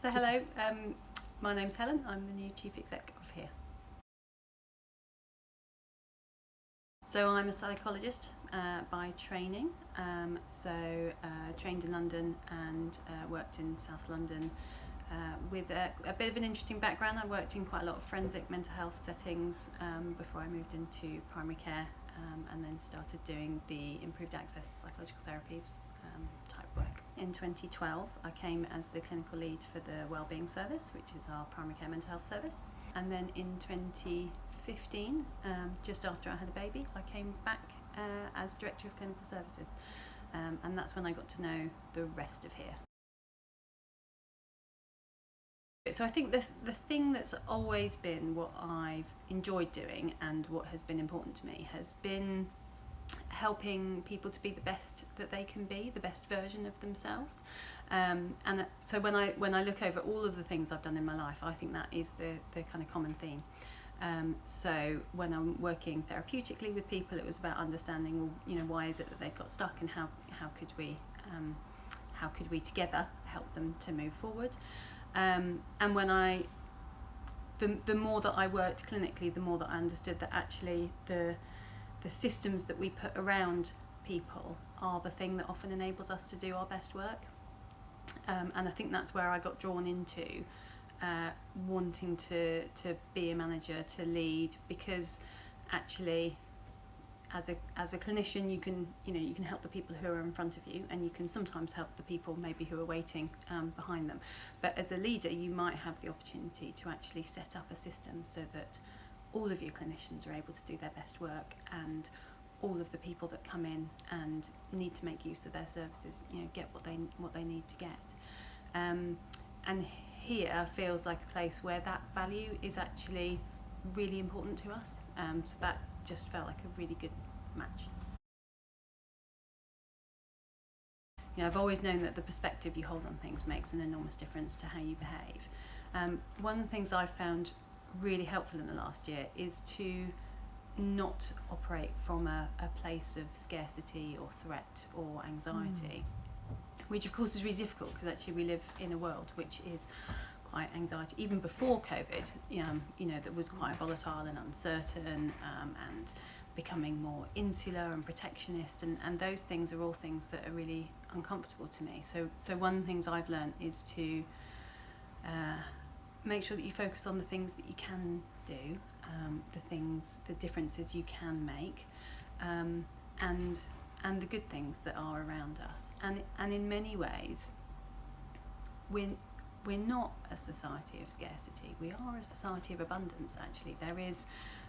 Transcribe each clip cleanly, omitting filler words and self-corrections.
So hello, my name's Helen. I'm the new Chief Exec of here. So I'm a psychologist by training, trained in London and worked in South London with a bit of an interesting background. I worked in quite a lot of forensic mental health settings before I moved into primary care and then started doing the improved access to psychological therapies type work. In 2012 I came as the clinical lead for the Wellbeing Service, which is our primary care mental health service, and then in 2015, just after I had a baby, I came back as Director of Clinical Services, and that's when I got to know the rest of here. So I think the thing that's always been what I've enjoyed doing and what has been important to me has been helping people to be the best that they can be, the best version of themselves. So when I look over all of the things I've done in my life, I think that is the kind of common theme. So when I'm working therapeutically with people, it was about understanding, well, you know, why is it that they've got stuck, and how could we together help them to move forward. And when the more that I worked clinically, the more that I understood that actually the systems that we put around people are the thing that often enables us to do our best work. And I think that's where I got drawn into wanting to be a manager, to lead, because actually as a clinician you can help the people who are in front of you, and you can sometimes help the people maybe who are waiting behind them. But as a leader, you might have the opportunity to actually set up a system so that all of your clinicians are able to do their best work, and all of the people that come in and need to make use of their services, get what they need to get. And here feels like a place where that value is actually really important to us. So that just felt like a really good match. I've always known that the perspective you hold on things makes an enormous difference to how you behave. One of the things I've found really helpful in the last year is to not operate from a place of scarcity or threat or anxiety, which of course is really difficult, because actually we live in a world which is quite anxiety. Even before COVID, that was quite volatile and uncertain, and becoming more insular and protectionist, and those things are all things that are really uncomfortable to me. So one of the things I've learned is to make sure that you focus on the things that you can do, the differences you can make, and the good things that are around us. And in many ways, we're not a society of scarcity. We are a society of abundance, actually. There is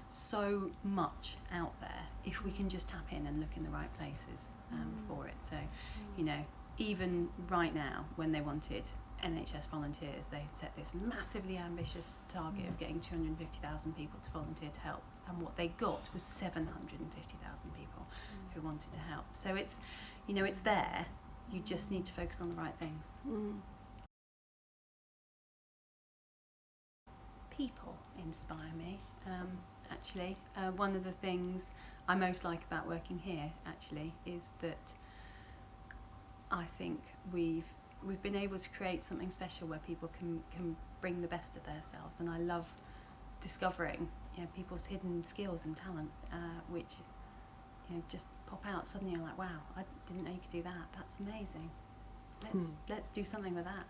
so much out there if we can just tap in and look in the right places for it. So, even right now, when they wanted NHS volunteers, they set this massively ambitious target of getting 250,000 people to volunteer to help, and what they got was 750,000 people who wanted to help. So it's there. You just need to focus on the right things. People inspire me, actually. One of the things I most like about working here, actually, is that I think we've been able to create something special where people can bring the best of themselves, and I love discovering people's hidden skills and talent, which just pop out. Suddenly you're like, wow, I didn't know you could do that. That's amazing. Let's do something with that.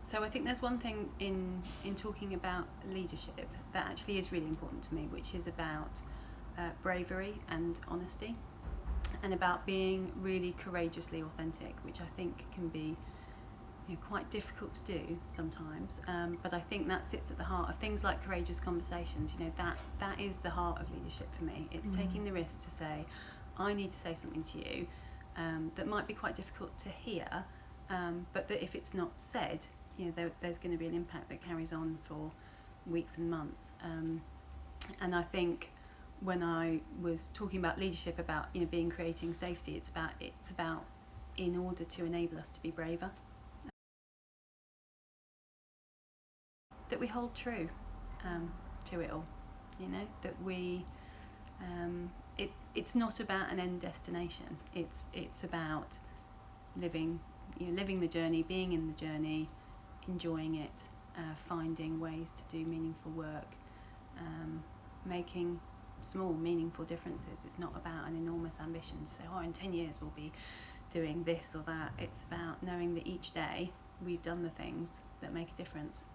So I think there's one thing in talking about leadership that actually is really important to me, which is about bravery and honesty, and about being really courageously authentic, which I think can be quite difficult to do sometimes, but I think that sits at the heart of things like courageous conversations. That is the heart of leadership for me. It's taking the risk to say, I need to say something to you that might be quite difficult to hear, but that if it's not said, there's going to be an impact that carries on for weeks and months. And I think when I was talking about leadership, about creating safety, it's about in order to enable us to be braver, that we hold true to it all. That we it's not about an end destination. It's about living living the journey, being in the journey, enjoying it, finding ways to do meaningful work, making small meaningful differences. It's not about an enormous ambition to say, oh, in 10 years we'll be doing this or that. It's about knowing that each day we've done the things that make a difference.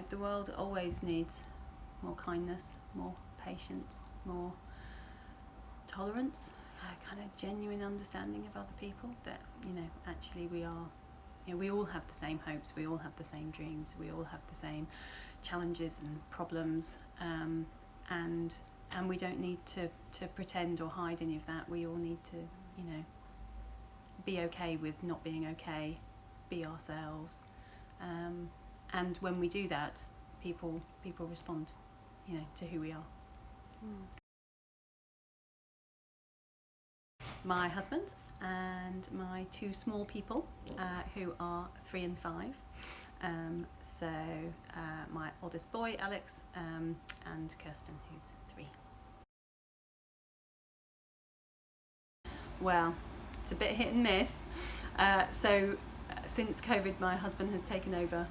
The world always needs more kindness, more patience, more tolerance, a kind of genuine understanding of other people, that actually we are, we all have the same hopes, we all have the same dreams, we all have the same challenges and problems, and we don't need to pretend or hide any of that. We all need to be okay with not being okay, be ourselves, and when we do that, people respond to who we are. My husband and my two small people, who are 3 and 5. So my oldest boy, Alex, and Kirsten, who's 3. Well, it's a bit hit and miss. So since COVID, my husband has taken over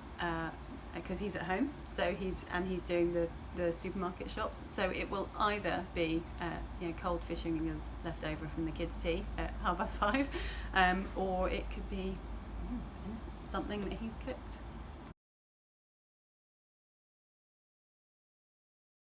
because he's at home. So he's doing the supermarket shops. So it will either be cold fish fingers left over from the kids' tea at 5:30, or it could be something that he's cooked.